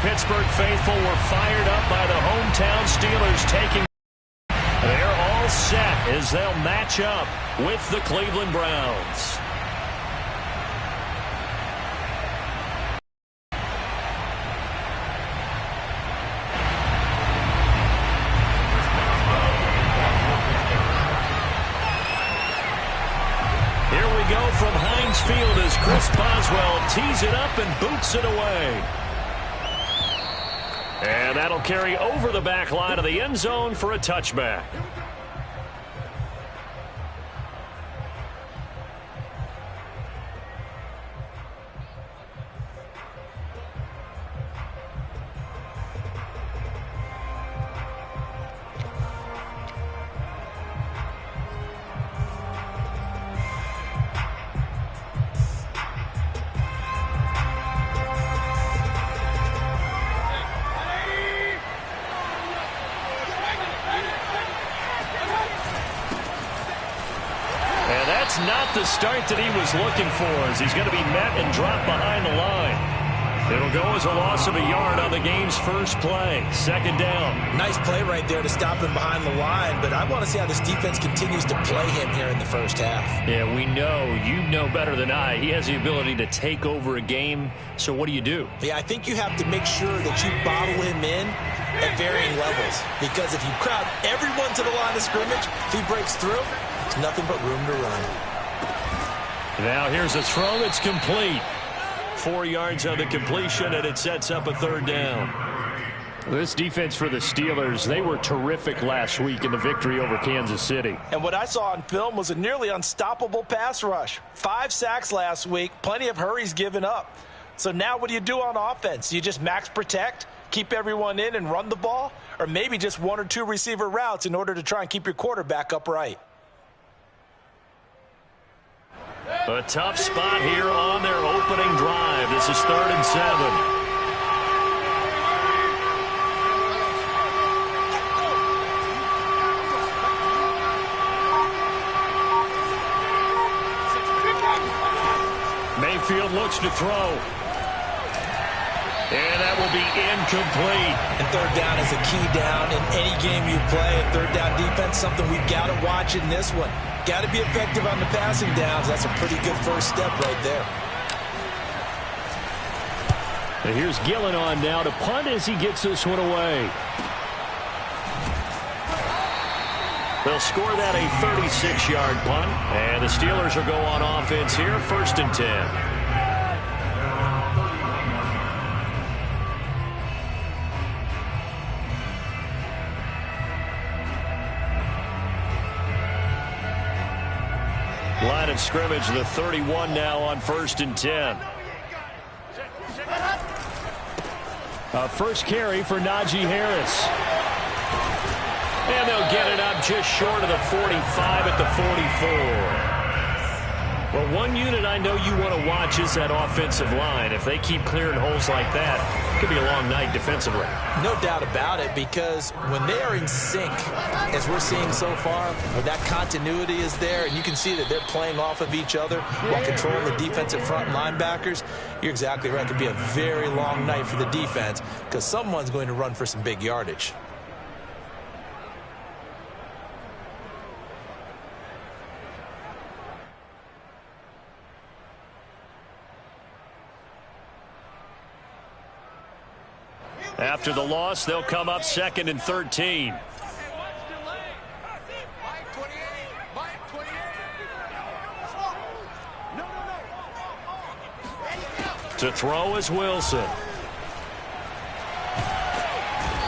Pittsburgh faithful were fired up by the hometown Steelers taking. They're all set as they'll match up with the Cleveland Browns. From Heinz Field as Chris Boswell tees it up and boots it away. And that'll carry over the back line of the end zone for a touchback. Not the start that he was looking for, as he's going to be met and dropped behind the line. It'll go as a loss of a yard on the game's first play. Second down. Nice play right there to stop him behind the line, but I want to see how this defense continues to play him here in the first half. Yeah, we know. You know better than I. He has the ability to take over a game, so what do? Yeah, I think you have to make sure that you bottle him in at varying levels, because if you crowd everyone to the line of scrimmage, if he breaks through, there's nothing but room to run. Now here's a throw. It's complete. 4 yards on the completion, and it sets up a third down. This defense for the Steelers, they were terrific last week in the victory over Kansas City. And what I saw on film was a nearly unstoppable pass rush. 5 sacks last week, plenty of hurries given up. So now what do you do on offense? You just max protect, keep everyone in and run the ball, or maybe just 1 or 2 receiver routes in order to try and keep your quarterback upright. A tough spot here on their opening drive. This is 3rd and 7. Mayfield looks to throw. And that will be incomplete. And third down is a key down in any game you play. And third down defense, something we've got to watch in this one. Got to be effective on the passing downs. That's a pretty good first step right there. And here's Gillen on now to punt as he gets this one away. They'll score that a 36-yard punt. And the Steelers will go on offense here, 1st and 10. Line of scrimmage, the 31 now on 1st and 10. First carry for Najee Harris. And they'll get it up just short of the 45 at the 44. Well, one unit I know you want to watch is that offensive line. If they keep clearing holes like that, it could be a long night defensively. No doubt about it, because when they are in sync, as we're seeing so far, where that continuity is there, and you can see that they're playing off of each other while controlling the defensive front linebackers, you're exactly right. It could be a very long night for the defense, because someone's going to run for some big yardage. After the loss, they'll come up 2nd and 13. To throw is Wilson.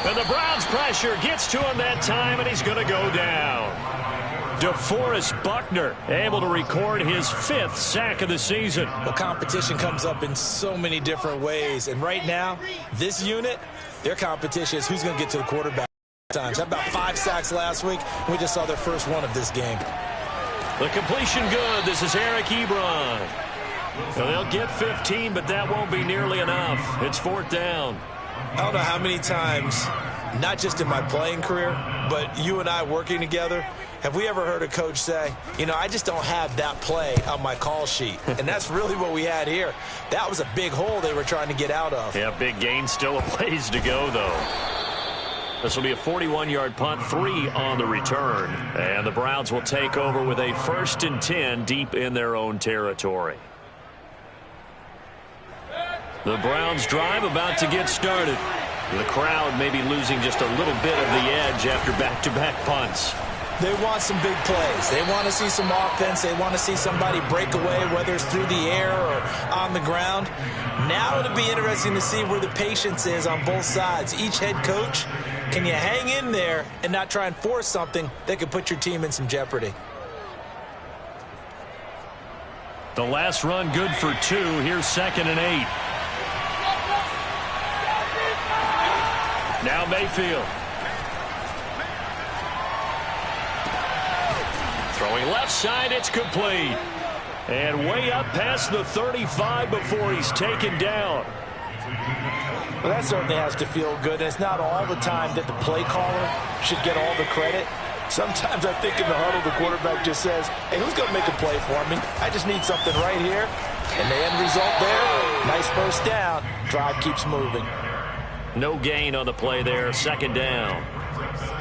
And the Browns' pressure gets to him that time, and he's going to go down. DeForest Buckner able to record his 5th sack of the season. Well, competition comes up in so many different ways, and right now, this unit, their competition is who's going to get to the quarterback times. How about 5 sacks last week? We just saw their first one of this game. The completion good. This is Eric Ebron. So they'll get 15, but that won't be nearly enough. It's 4th down. I don't know how many times not just in my playing career, but you and I working together, have we ever heard a coach say, you know, I just don't have that play on my call sheet? And that's really what we had here. That was a big hole they were trying to get out of. Yeah, big gain, still a ways to go, though. This will be a 41-yard punt, 3 on the return. And the Browns will take over with a 1st and 10 deep in their own territory. The Browns drive about to get started. The crowd may be losing just a little bit of the edge after back-to-back punts. They want some big plays. They want to see some offense. They want to see somebody break away, whether it's through the air or on the ground. Now it'll be interesting to see where the patience is on both sides. Each head coach, can you hang in there and not try and force something that could put your team in some jeopardy? The last run good for 2. Here's 2nd and 8. Now Mayfield. Throwing left side, it's complete. And way up past the 35 before he's taken down. Well, that certainly has to feel good. And it's not all the time that the play caller should get all the credit. Sometimes I think in the huddle, the quarterback just says, hey, who's going to make a play for me? I just need something right here. And the end result there, nice first down. Drive keeps moving. No gain on the play there, 2nd down.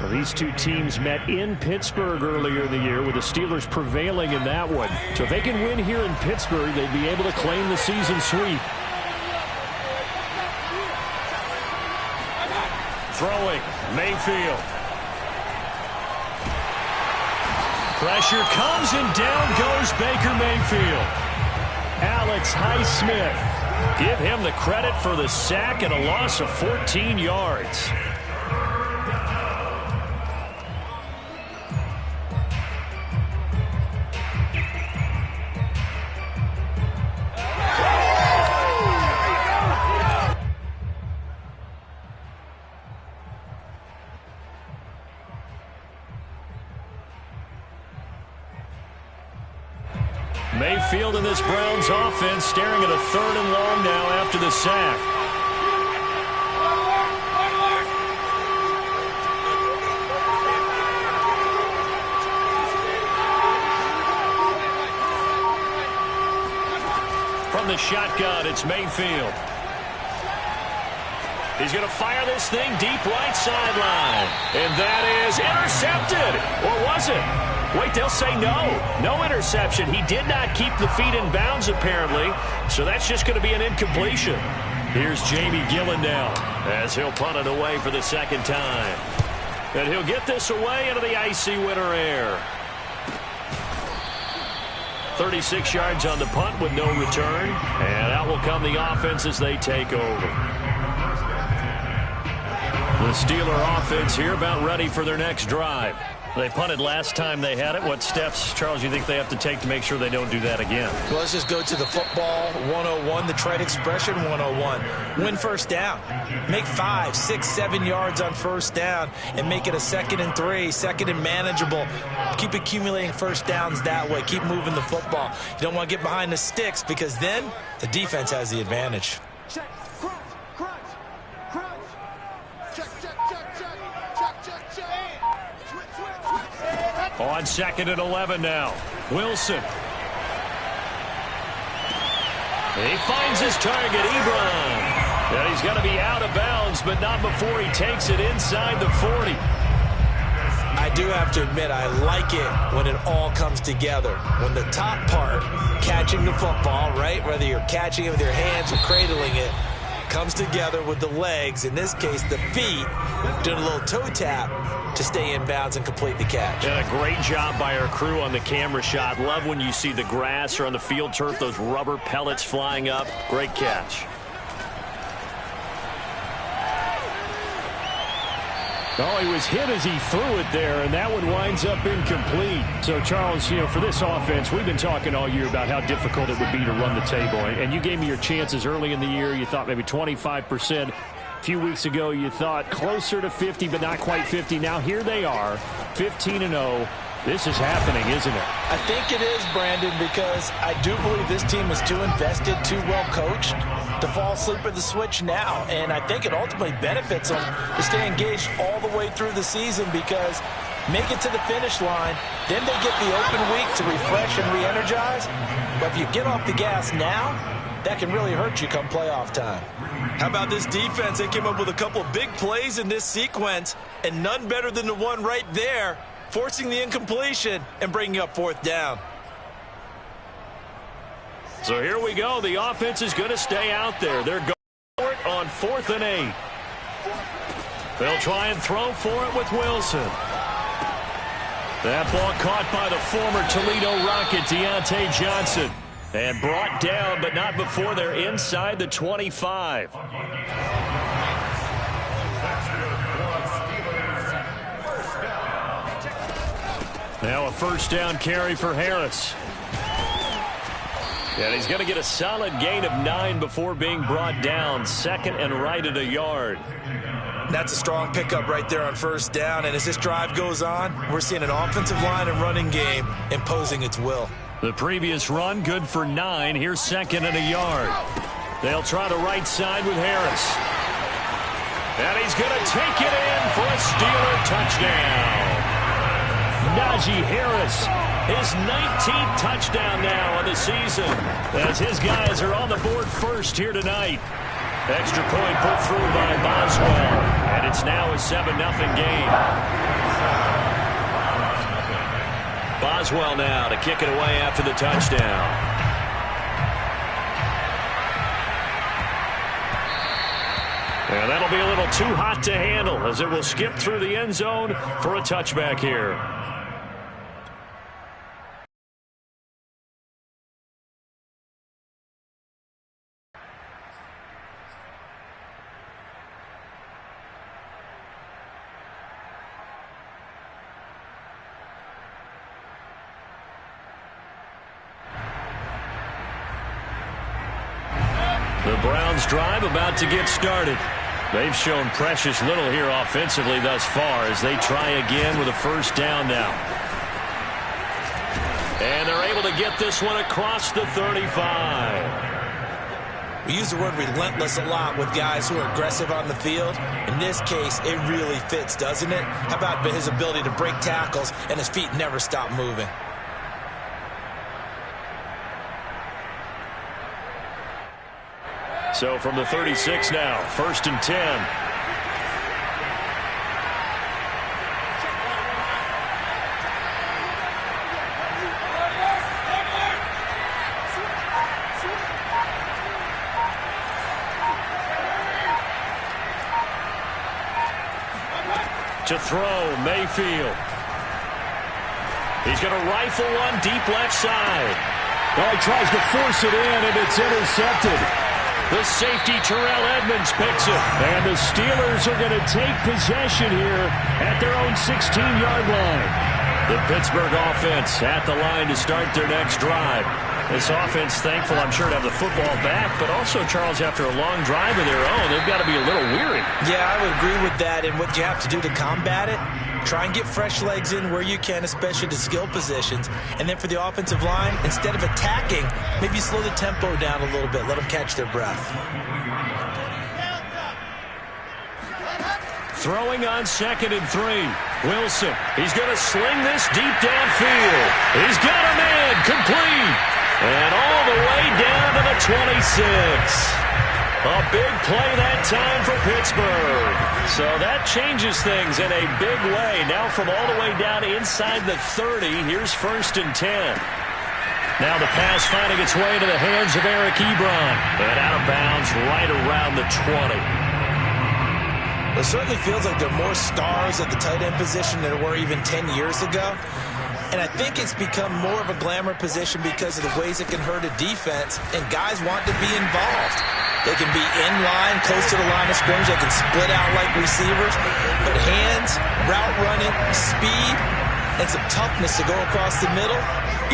Well, these two teams met in Pittsburgh earlier in the year, with the Steelers prevailing in that one. So if they can win here in Pittsburgh, they'd be able to claim the season sweep. Throwing, Mayfield. Pressure comes and down goes Baker Mayfield. Alex Highsmith. Give him the credit for the sack and a loss of 14 yards. Mayfield in this Browns offense staring at a 3rd and long now after the sack. From the shotgun, it's Mayfield. He's going to fire this thing deep right sideline. And that is intercepted. Or was it? Wait, they'll say no. No interception. He did not keep the feet in bounds, apparently. So that's just going to be an incompletion. Here's Jamie Gillen now as he'll punt it away for the 2nd time. And he'll get this away into the icy winter air. 36 yards on the punt with no return. And out will come the offense as they take over. The Steeler offense here about ready for their next drive. They punted last time they had it. What steps, Charles, you think they have to take to make sure they don't do that again? Well, let's just go to the football 101, the trade expression 101. Win first down. Make 5, 6, 7 yards on first down and make it a 2nd and 3, 2nd and manageable. Keep accumulating first downs that way. Keep moving the football. You don't want to get behind the sticks because then the defense has the advantage. Check, crunch, crunch, crunch. Check, check, check, check, check, check, check. On 2nd and 11 now. Wilson. He finds his target, Ebron. And he's going to be out of bounds, but not before he takes it inside the 40. I do have to admit, I like it when it all comes together. When the top part, catching the football, right, whether you're catching it with your hands or cradling it, comes together with the legs, in this case the feet, doing a little toe tap to stay in bounds and complete the catch. And a great job by our crew on the camera shot. Love when you see the grass or on the field turf, those rubber pellets flying up. Great catch. Oh, he was hit as he threw it there, and that one winds up incomplete. So, Charles, you know, for this offense, we've been talking all year about how difficult it would be to run the table. And you gave me your chances early in the year. You thought maybe 25%. A few weeks ago, you thought closer to 50, but not quite 50. Now, here they are, 15-0. This is happening, isn't it? I think it is, Brandon, because I do believe this team is too invested, too well coached to fall asleep at the switch now. And I think it ultimately benefits them to stay engaged all the way through the season because make it to the finish line, then they get the open week to refresh and re-energize. But if you get off the gas now, that can really hurt you come playoff time. How about this defense? They came up with a couple of big plays in this sequence, and none better than the one right there, forcing the incompletion and bringing up 4th down. So here we go. The offense is going to stay out there. They're going for it on 4th and 8. They'll try and throw for it with Wilson. That ball caught by the former Toledo Rocket, Deontay Johnson. And brought down, but not before they're inside the 25. Now a 1st down carry for Harris. And he's going to get a solid gain of 9 before being brought down. 2nd and right at a yard. That's a strong pickup right there on 1st down. And as this drive goes on, we're seeing an offensive line and running game imposing its will. The previous run good for 9. Here's 2nd and a yard. They'll try the right side with Harris. And he's going to take it in for a Steeler touchdown. Najee Harris, his 19th touchdown now on the season as his guys are on the board first here tonight. Extra point put through by Boswell, and it's now a 7-0 game. Boswell now to kick it away after the touchdown. And that'll be a little too hot to handle as it will skip through the end zone for a touchback here. The Browns drive about to get started. They've shown precious little here offensively thus far as they try again with a 1st down now. And they're able to get this one across the 35. We use the word relentless a lot with guys who are aggressive on the field. In this case, it really fits, doesn't it? How about his ability to break tackles and his feet never stop moving? So from the 36 now, 1st and 10. To throw, Mayfield. He's going to rifle one deep left side. Well, he tries to force it in, and it's intercepted. The safety, Terrell Edmonds, picks it. And the Steelers are going to take possession here at their own 16-yard line. The Pittsburgh offense at the line to start their next drive. This offense thankful, I'm sure, to have the football back, but also, Charles, after a long drive of their own, they've got to be a little weary. Yeah, I would agree with that. And what you have to do to combat it, try and get fresh legs in where you can, especially to skill positions. And then for the offensive line, instead of attacking, maybe slow the tempo down a little bit. Let them catch their breath. Throwing on 2nd and 3. Wilson, he's going to sling this deep downfield. He's got a man, complete. And all the way down to the 26. A big play that time for Pittsburgh. So that changes things in a big way. Now from all the way down inside the 30, here's 1st and 10. Now the pass finding its way into the hands of Eric Ebron. And out of bounds right around the 20. It certainly feels like there are more stars at the tight end position than there were even 10 years ago. And I think it's become more of a glamour position because of the ways it can hurt a defense, and guys want to be involved. They can be in line, close to the line of scrimmage. They can split out like receivers. But hands, route running, speed, and some toughness to go across the middle,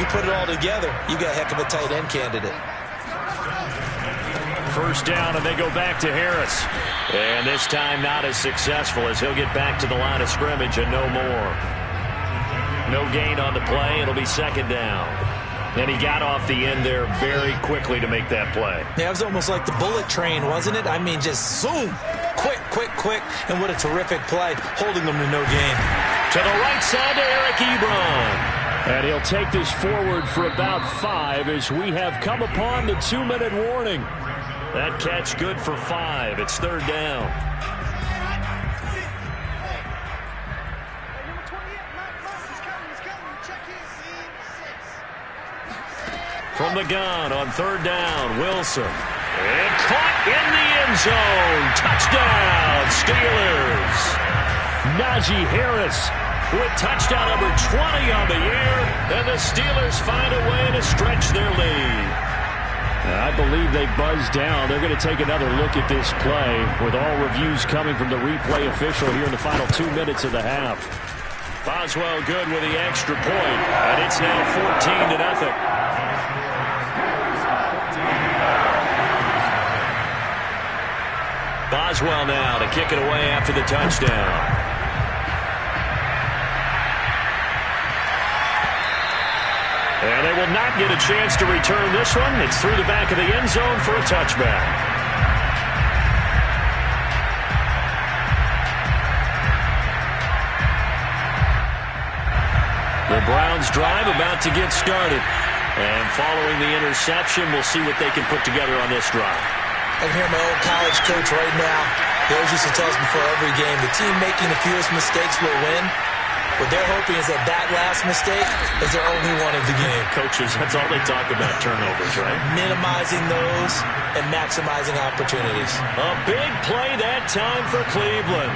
you put it all together, you got a heck of a tight end candidate. 1st down, and they go back to Harris. And this time not as successful as he'll get back to the line of scrimmage and no more. No gain on the play. It'll be second down. And he got off the end there very quickly to make that play. Yeah, it was almost like the bullet train, wasn't it? I mean, just zoom. Quick, quick, quick. And what a terrific play, holding them to no gain. To the right side to Eric Ebron. And he'll take this forward for about 5 as we have come upon the 2-minute warning. That catch good for 5. It's third down. From the gun on third down, Wilson. And caught in the end zone. Touchdown, Steelers. Najee Harris with touchdown number 20 on the year. And the Steelers find a way to stretch their lead. I believe they buzzed down. They're going to take another look at this play with all reviews coming from the replay official here in the final 2 minutes of the half. Boswell good with the extra point, and it's now 14-0. Boswell now to kick it away after the touchdown. And they will not get a chance to return this one. It's through the back of the end zone for a touchback. The Browns drive about to get started. And following the interception, we'll see what they can put together on this drive. I can hear my old college coach right now. He always used to tell us before every game, the team making the fewest mistakes will win. What they're hoping is that last mistake is their only one of the game. Coaches, that's all they talk about, turnovers, right? Minimizing those and maximizing opportunities. A big play that time for Cleveland.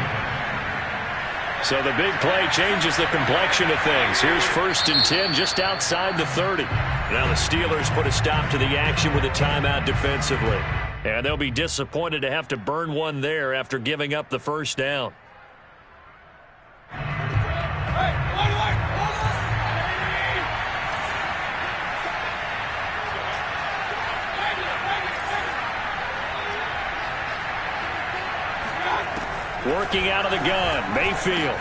So the big play changes the complexion of things. Here's 1st and 10 just outside the 30. Now the Steelers put a stop to the action with a timeout defensively. And they'll be disappointed to have to burn one there after giving up the first down. Working out of the gun, Mayfield.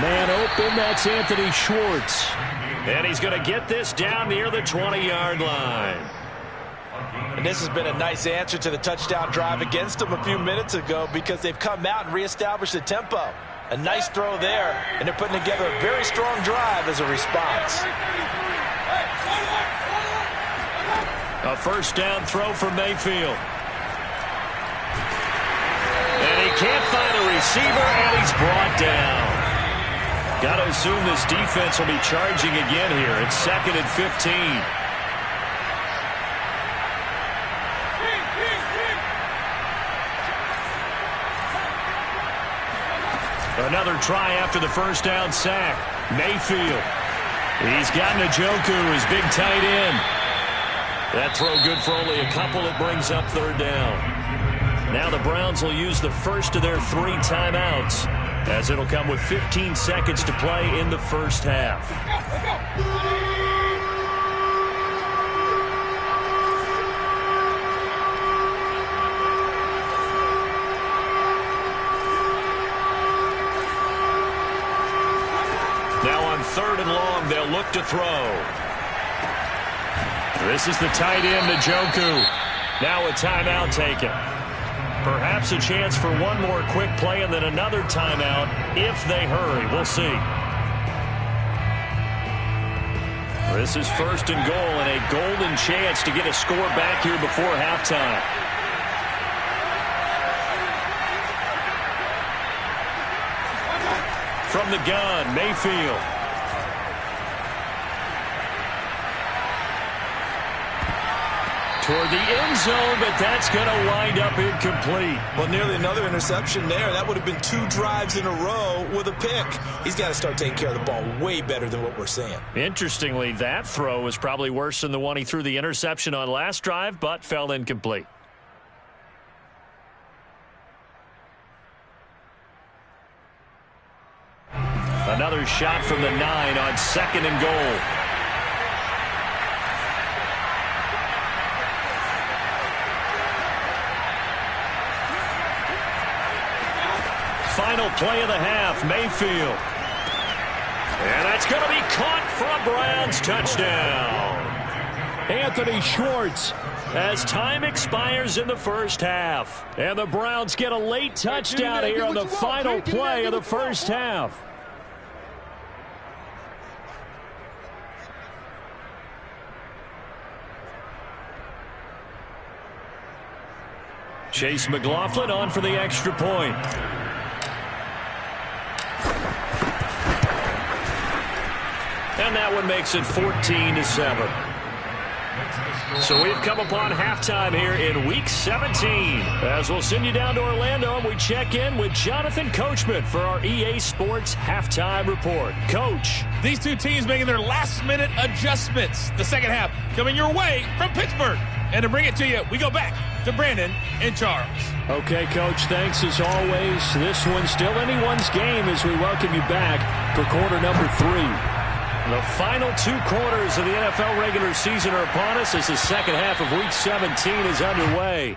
Man open, that's Anthony Schwartz. And he's going to get this down near the 20-yard line. And this has been a nice answer to the touchdown drive against them a few minutes ago because they've come out and reestablished the tempo. A nice throw there, and they're putting together a very strong drive as a response. A first down throw for Mayfield. And he can't find a receiver, and he's brought down. Got to assume this defense will be charging again here. It's 2nd and 15. Another try after the first down sack. Mayfield. He's got Njoku, his big tight end. That throw good for only a couple. It brings up third down. Now the Browns will use the first of their 3 timeouts, as it'll come with 15 seconds to play in the first half. Now on 3rd and long, they'll look to throw. This is the tight end, Njoku. Now a timeout taken. Perhaps a chance for one more quick play and then another timeout if they hurry. We'll see. This is 1st and goal and a golden chance to get a score back here before halftime. From the gun, Mayfield. Toward the end zone, but that's going to wind up incomplete. Well, nearly another interception there. That would have been 2 drives in a row with a pick. He's got to start taking care of the ball way better than what we're seeing. Interestingly, that throw was probably worse than the one he threw the interception on last drive, but fell incomplete. Another shot from the 9 on 2nd and goal. Final play of the half, Mayfield. And that's going to be caught for a Browns touchdown. Anthony Schwartz, as time expires in the first half. And the Browns get a late touchdown here on the final play of the first half. Chase McLaughlin on for the extra point. And that one makes it 14-7. So we've come upon halftime here in Week 17. As we'll send you down to Orlando and we check in with Jonathan Coachman for our EA Sports Halftime Report. Coach. These two teams making their last-minute adjustments. The second half coming your way from Pittsburgh. And to bring it to you, we go back to Brandon and Charles. Okay, Coach, thanks as always. This one's still anyone's game as we welcome you back for quarter number 3. The final 2 quarters of the NFL regular season are upon us as the second half of Week 17 is underway.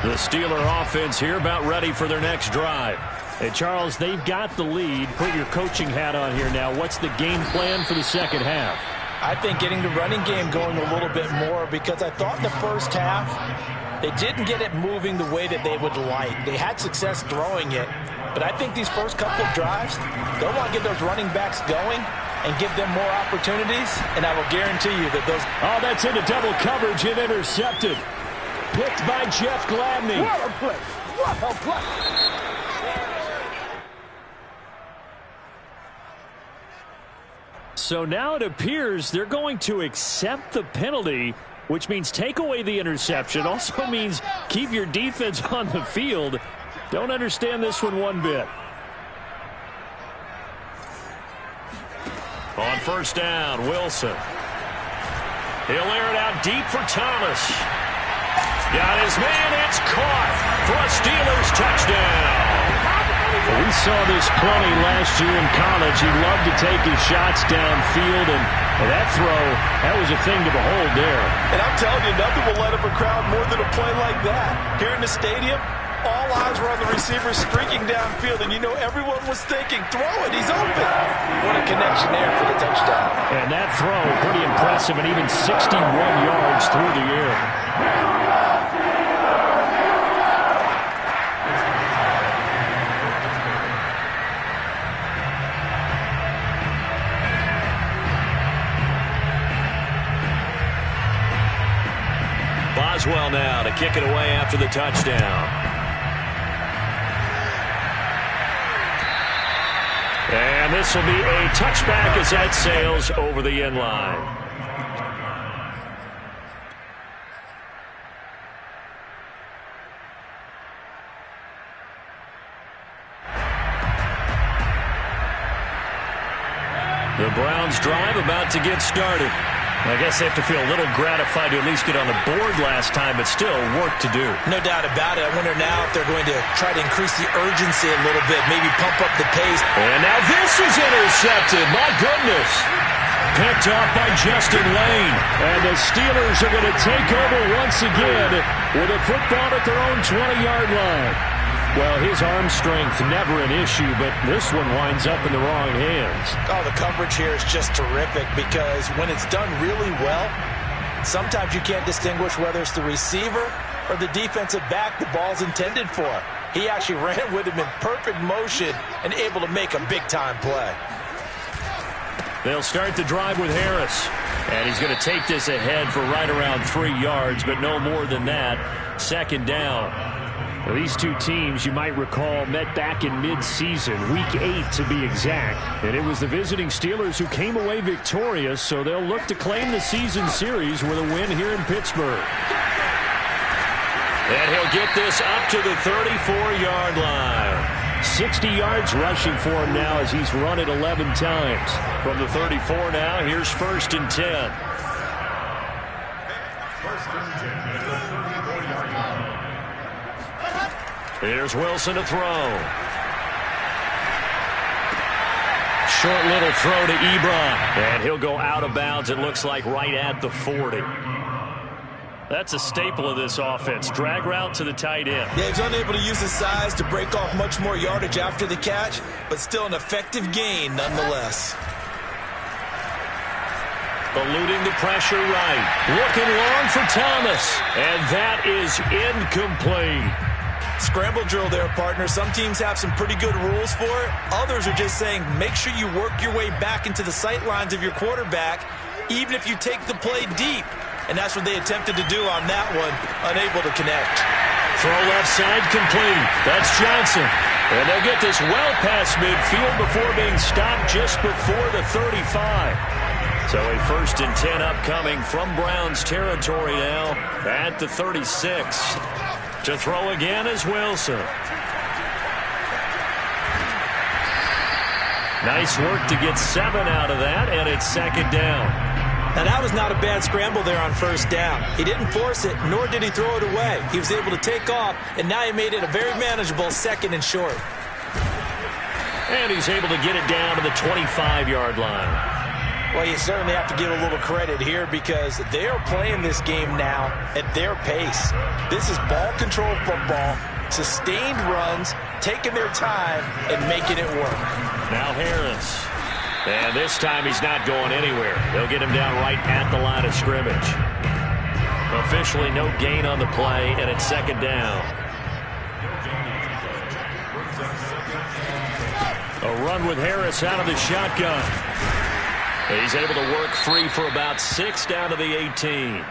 The Steeler offense here about ready for their next drive. Hey, Charles, they've got the lead. Put your coaching hat on here now. What's the game plan for the second half? I think getting the running game going a little bit more, because I thought in the first half they didn't get it moving the way that they would like. They had success throwing it, but I think these first couple of drives, they'll want to get those running backs going and give them more opportunities, and I will guarantee you that those... Oh, that's into double coverage and intercepted. Picked by Jeff Gladney. What a play! What a play! So now it appears they're going to accept the penalty, which means take away the interception. Also means keep your defense on the field. Don't understand this one bit. On first down, Wilson. He'll air it out deep for Thomas. Got his man, it's caught for a Steelers touchdown. We saw this plenty last year in college. He loved to take his shots downfield, and that throw, that was a thing to behold there. And I'm telling you, nothing will light up a crowd more than a play like that. Here in the stadium, all eyes were on the receiver streaking downfield, and you know everyone was thinking, throw it, he's open. What a connection there for the touchdown. And that throw, pretty impressive, and even 61 yards through the air. Boswell now to kick it away after the touchdown. And this will be a touchback as that sails over the end line. The Browns drive about to get started. I guess they have to feel a little gratified to at least get on the board last time, but still work to do. No doubt about it. I wonder now if they're going to try to increase the urgency a little bit, maybe pump up the pace. And now this is intercepted. My goodness. Picked off by Justin Lane. And the Steelers are going to take over once again with a football at their own 20-yard line. Well, his arm strength never an issue, but this one winds up in the wrong hands. Oh, the coverage here is just terrific, because when it's done really well, sometimes you can't distinguish whether it's the receiver or the defensive back the ball's intended for. He actually ran with him in perfect motion and able to make a big-time play. They'll start the drive with Harris. And he's going to take this ahead for right around 3 yards, but no more than that. Second down. Well, these two teams, you might recall, met back in mid-season, Week 8 to be exact. And it was the visiting Steelers who came away victorious, so they'll look to claim the season series with a win here in Pittsburgh. And he'll get this up to the 34-yard line. 60 yards rushing for him now as he's run it 11 times. From the 34 now, here's 1st and 10. Here's Wilson to throw. Short little throw to Ebron. And he'll go out of bounds, it looks like, right at the 40. That's a staple of this offense. Drag route to the tight end. Yeah, he's unable to use his size to break off much more yardage after the catch, but still an effective gain nonetheless. Eluding the pressure right. Looking long for Thomas. And that is incomplete. Scramble drill there, partner. Some teams have some pretty good rules for it. Others are just saying make sure you work your way back into the sight lines of your quarterback, even if you take the play deep. And that's what they attempted to do on that one, unable to connect. Throw left side complete. That's Johnson. And they'll get this well past midfield before being stopped just before the 35. So a 1st and 10 upcoming from Browns territory now at the 36. To throw again is Wilson. Nice work to get 7 out of that, and it's 2nd down. Now, that was not a bad scramble there on 1st down. He didn't force it, nor did he throw it away. He was able to take off, and now he made it a very manageable 2nd and short. And he's able to get it down to the 25-yard line. Well, you certainly have to give a little credit here because they are playing this game now at their pace. This is ball control football, sustained runs, taking their time, and making it work. Now Harris. And this time he's not going anywhere. They'll get him down right at the line of scrimmage. Officially no gain on the play, and it's 2nd down. A run with Harris out of the shotgun. He's able to work free for about 6 down to the 18.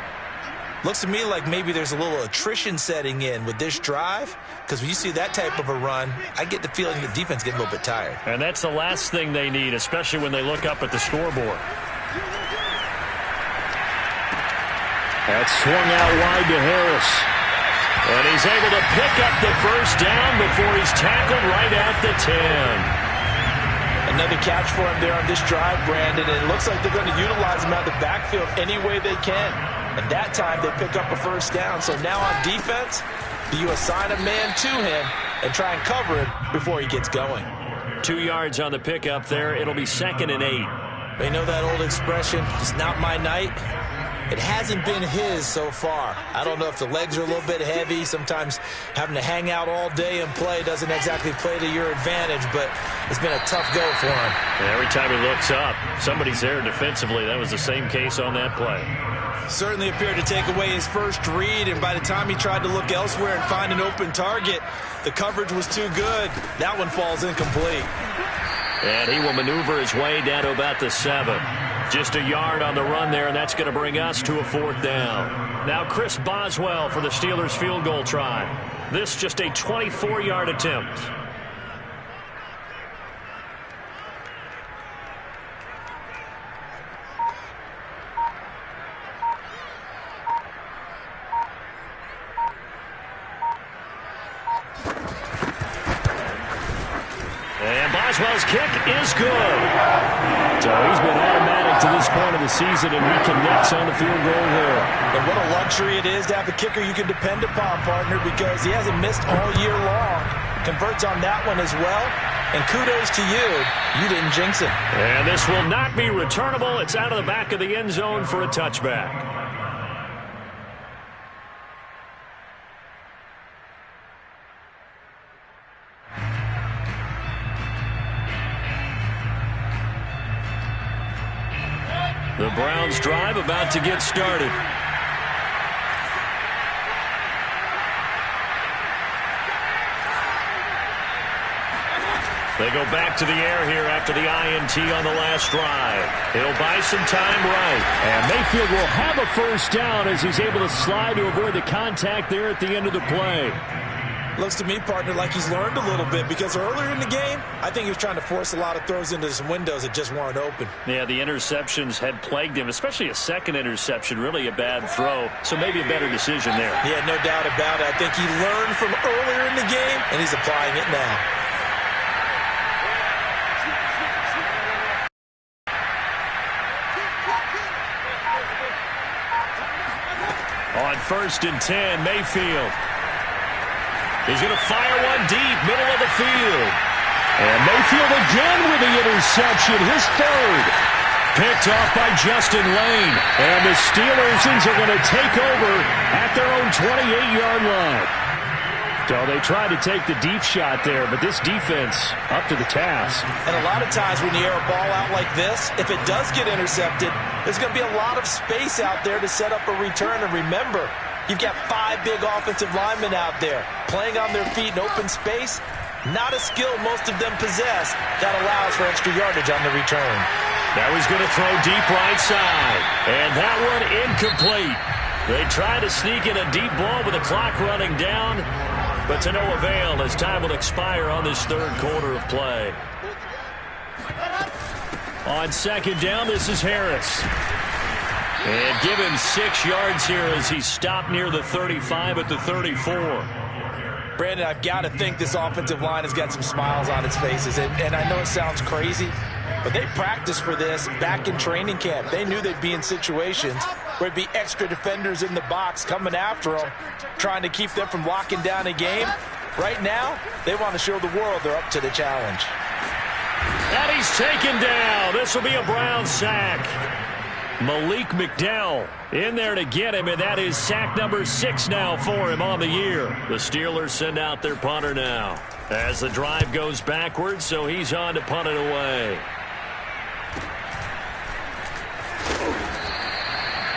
Looks to me like maybe there's a little attrition setting in with this drive, because when you see that type of a run, I get the feeling the defense getting a little bit tired. And that's the last thing they need, especially when they look up at the scoreboard. That's swung out wide to Harris. And he's able to pick up the 1st down before he's tackled right at the 10. Another catch for him there on this drive, Brandon, and it looks like they're going to utilize him out of the backfield any way they can. And that time they pick up a 1st down. So now on defense, do you assign a man to him and try and cover him before he gets going? 2 yards on the pickup there. It'll be 2nd and 8. They know that old expression, it's not my night. It hasn't been his so far. I don't know if the legs are a little bit heavy. Sometimes having to hang out all day and play doesn't exactly play to your advantage, but it's been a tough go for him. And every time he looks up, somebody's there defensively. That was the same case on that play. Certainly appeared to take away his first read, and by the time he tried to look elsewhere and find an open target, the coverage was too good. That one falls incomplete. And he will maneuver his way down to about the 7. Just a yard on the run there, and that's going to bring us to a 4th down. Now Chris Boswell for the Steelers field goal try. This just a 24-yard attempt. And Boswell's kick is good. So he's been automatic to this point of the season, and he connects on the field goal there. And what a luxury it is to have a kicker you can depend upon, partner, because he hasn't missed all year long. Converts on that one as well. And kudos to you. You didn't jinx it. And this will not be returnable. It's out of the back of the end zone for a touchback. The Browns drive about to get started. They go back to the air here after the INT on the last drive. He'll buy some time right. And Mayfield will have a 1st down as he's able to slide to avoid the contact there at the end of the play. Looks to me, partner, like he's learned a little bit, because earlier in the game, I think he was trying to force a lot of throws into some windows that just weren't open. Yeah, the interceptions had plagued him, especially a 2nd interception, really a bad throw, so maybe a better decision there. Yeah, no doubt about it. I think he learned from earlier in the game, and he's applying it now. On 1st and 10, Mayfield. He's going to fire one deep, middle of the field. And Mayfield again with the interception, his 3rd. picked off by Justin Lane. And the Steelers are going to take over at their own 28-yard line. So they tried to take the deep shot there, but this defense up to the task. And a lot of times when you air a ball out like this, if it does get intercepted, there's going to be a lot of space out there to set up a return. And remember, you've got 5 big offensive linemen out there playing on their feet in open space. Not a skill most of them possess that allows for extra yardage on the return. That was going to throw deep right side. And that one incomplete. They try to sneak in a deep ball with the clock running down, but to no avail as time will expire on this third quarter of play. On second down, this is Harris. And give him 6 yards here as he stopped near the 35 at the 34. Brandon, I've got to think this offensive line has got some smiles on its faces. And I know it sounds crazy, but they practiced for this back in training camp. They knew they'd be in situations where it'd be extra defenders in the box coming after them, trying to keep them from locking down a game. Right now, they want to show the world they're up to the challenge. And he's taken down. This will be a Brown sack. Malik McDowell in there to get him, and that is sack number 6 now for him on the year. The Steelers send out their punter now as the drive goes backwards, so he's on to punt it away.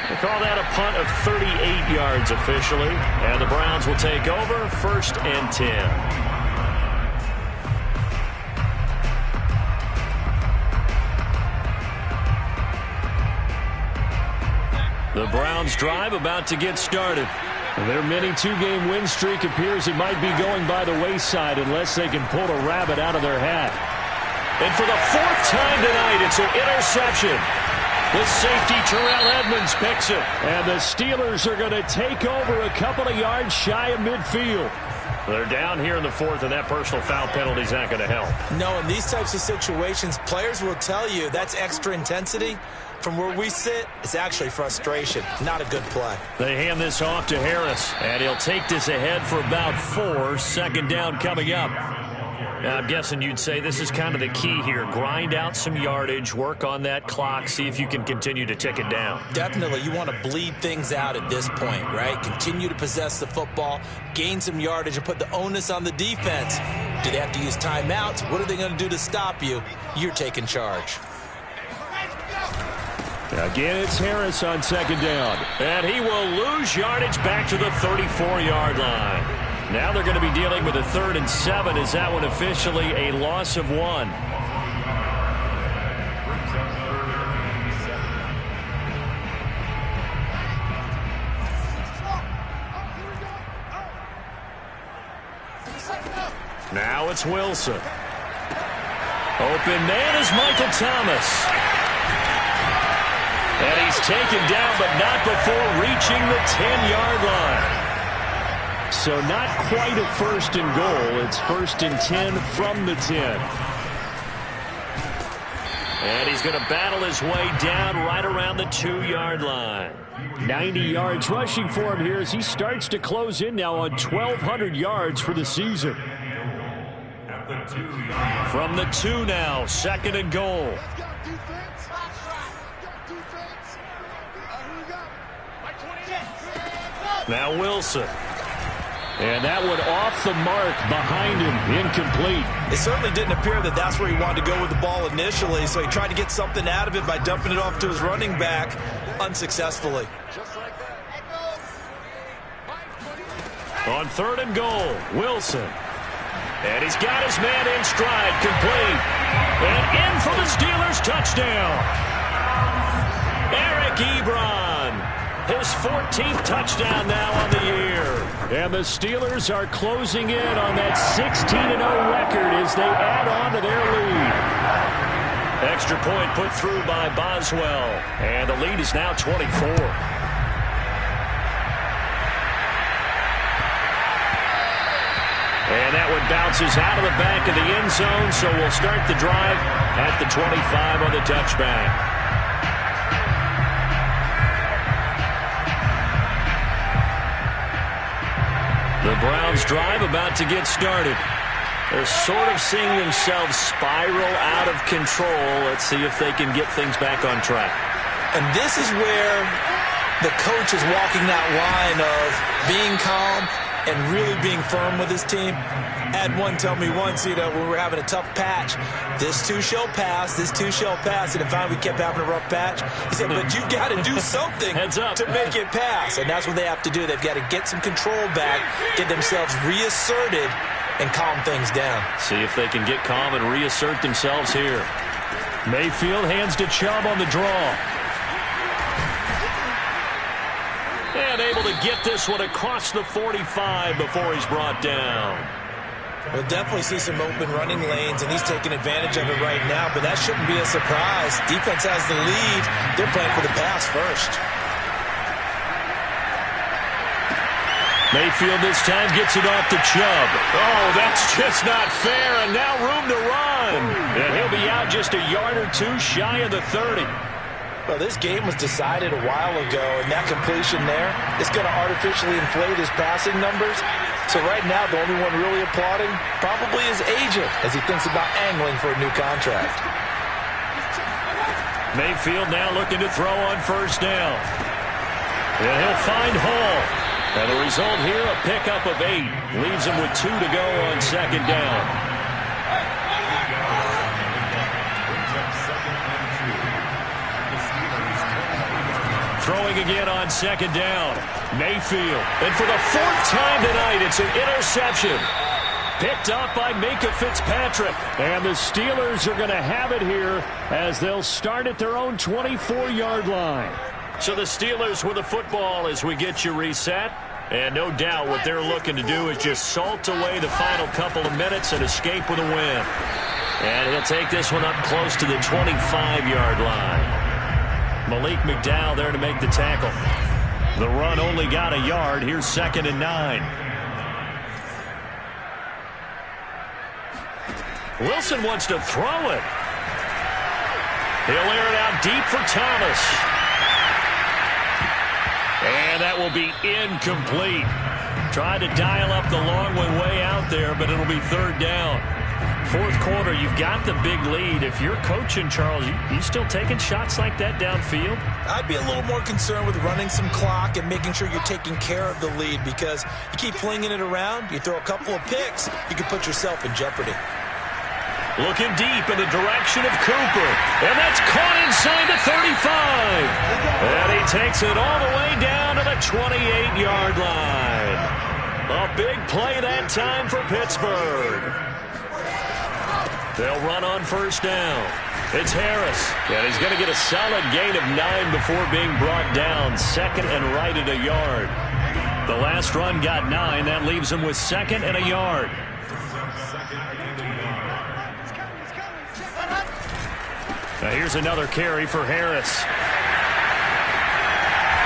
We'll call that a punt of 38 yards officially, and the Browns will take over 1st and 10. The Browns drive about to get started. Their mini 2-game win streak appears it might be going by the wayside unless they can pull a rabbit out of their hat. And for the 4th time tonight, it's an interception. The safety, Terrell Edmonds, picks it. And the Steelers are going to take over a couple of yards shy of midfield. They're down here in the 4th, and that personal foul penalty is not going to help. No, in these types of situations, players will tell you that's extra intensity. From where we sit, it's actually frustration. Not a good play. They hand this off to Harris, and he'll take this ahead for about 4. Second down coming up. Now, I'm guessing you'd say this is kind of the key here. Grind out some yardage, work on that clock, see if you can continue to tick it down. Definitely. You want to bleed things out at this point, right? Continue to possess the football, gain some yardage, and put the onus on the defense. Do they have to use timeouts? What are they going to do to stop you? You're taking charge. Again, it's Harris on second down. And he will lose yardage back to the 34-yard line. Now they're going to be dealing with a 3rd and 7. Is that one officially a loss of 1? Now it's Wilson. Open man is Michael Thomas. And he's taken down, but not before reaching the 10-yard line. So not quite a 1st and goal. It's 1st and 10 from the 10. And he's going to battle his way down right around the 2-yard line. 90 yards rushing for him here as he starts to close in now on 1,200 yards for the season. From the 2 now, 2nd and goal. Now Wilson. And that one off the mark behind him, incomplete. It certainly didn't appear that that's where he wanted to go with the ball initially, so he tried to get something out of it by dumping it off to his running back unsuccessfully. On 3rd and goal, Wilson. And he's got his man in stride, complete. And in for the Steelers touchdown. Eric Ebron. His 14th touchdown now on the year. And the Steelers are closing in on that 16-0 record as they add on to their lead. Extra point put through by Boswell. And the lead is now 24. And that one bounces out of the back of the end zone, so we'll start the drive at the 25 on the touchback. The Browns drive about to get started. They're sort of seeing themselves spiral out of control. Let's see if they can get things back on track. And this is where the coach is walking that line of being calm and really being firm with his team. I had one tell me once, when we were having a tough patch, this too shall pass, this too shall pass. And finally we kept having a rough patch. He said, but you got to do something to make it pass. And that's what they have to do. They've got to get some control back, get themselves reasserted, and calm things down. See if they can get calm and reassert themselves here. Mayfield hands to Chubb on the draw. And able to get this one across the 45 before he's brought down. We'll definitely see some open running lanes, and he's taking advantage of it right now, but that shouldn't be a surprise. Defense has the lead. They're playing for the pass first. Mayfield this time gets it off to Chubb. Oh, that's just not fair, and now room to run. And he'll be out just a yard or two shy of the 30. Well, this game was decided a while ago, and that completion there is going to artificially inflate his passing numbers. So right now, the only one really applauding probably his agent as he thinks about angling for a new contract. Mayfield now looking to throw on first down. And he'll find Hall. And the result here, a pickup of 8. Leaves him with 2 to go on second down. Throwing again on second down. Mayfield. And for the 4th time tonight, it's an interception. Picked up by Minkah Fitzpatrick. And the Steelers are going to have it here as they'll start at their own 24-yard line. So the Steelers with the football as we get you reset. And no doubt what they're looking to do is just salt away the final couple of minutes and escape with a win. And he'll take this one up close to the 25-yard line. Malik McDowell there to make the tackle. The run only got a yard. Here's 2nd and 9. Wilson wants to throw it. He'll air it out deep for Thomas. And that will be incomplete. Tried to dial up the long one way out there, but it'll be 3rd down. 4th quarter, you've got the big lead. If you're coaching, Charles, you still taking shots like that downfield? I'd be a little more concerned with running some clock and making sure you're taking care of the lead, because you keep flinging it around, you throw a couple of picks, you can put yourself in jeopardy. Looking deep in the direction of Cooper. And that's caught inside the 35. And he takes it all the way down to the 28-yard line. A big play that time for Pittsburgh. They'll run on first down. It's Harris. And he's going to get a solid gain of 9 before being brought down. 2nd and right at a yard. The last run got 9. That leaves him with 2nd and a yard. Now here's another carry for Harris.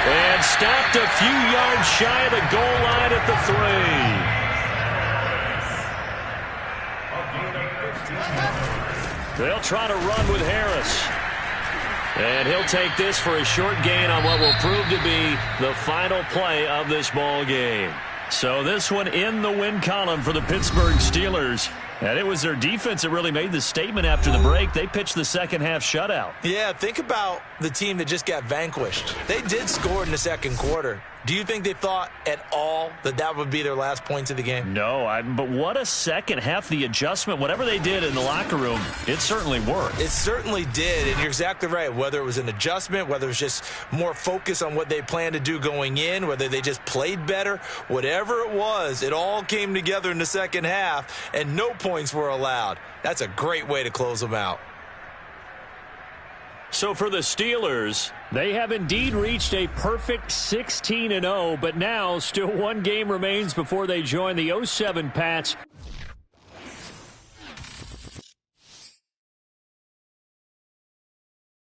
And stopped a few yards shy of the goal line at the 3. They'll try to run with Harris. And he'll take this for a short gain on what will prove to be the final play of this ball game. So this one in the win column for the Pittsburgh Steelers. And it was their defense that really made the statement after the break. They pitched the second-half shutout. Yeah, think about the team that just got vanquished. They did score in the 2nd quarter. Do you think they thought at all that that would be their last points of the game? No, but what a second half. The adjustment, whatever they did in the locker room, it certainly worked. It certainly did, and you're exactly right. Whether it was an adjustment, whether it was just more focus on what they planned to do going in, whether they just played better, whatever it was, it all came together in the second half, and no points were allowed. That's a great way to close them out. So for the Steelers, they have indeed reached a perfect 16-0, but now still one game remains before they join the 07 Pats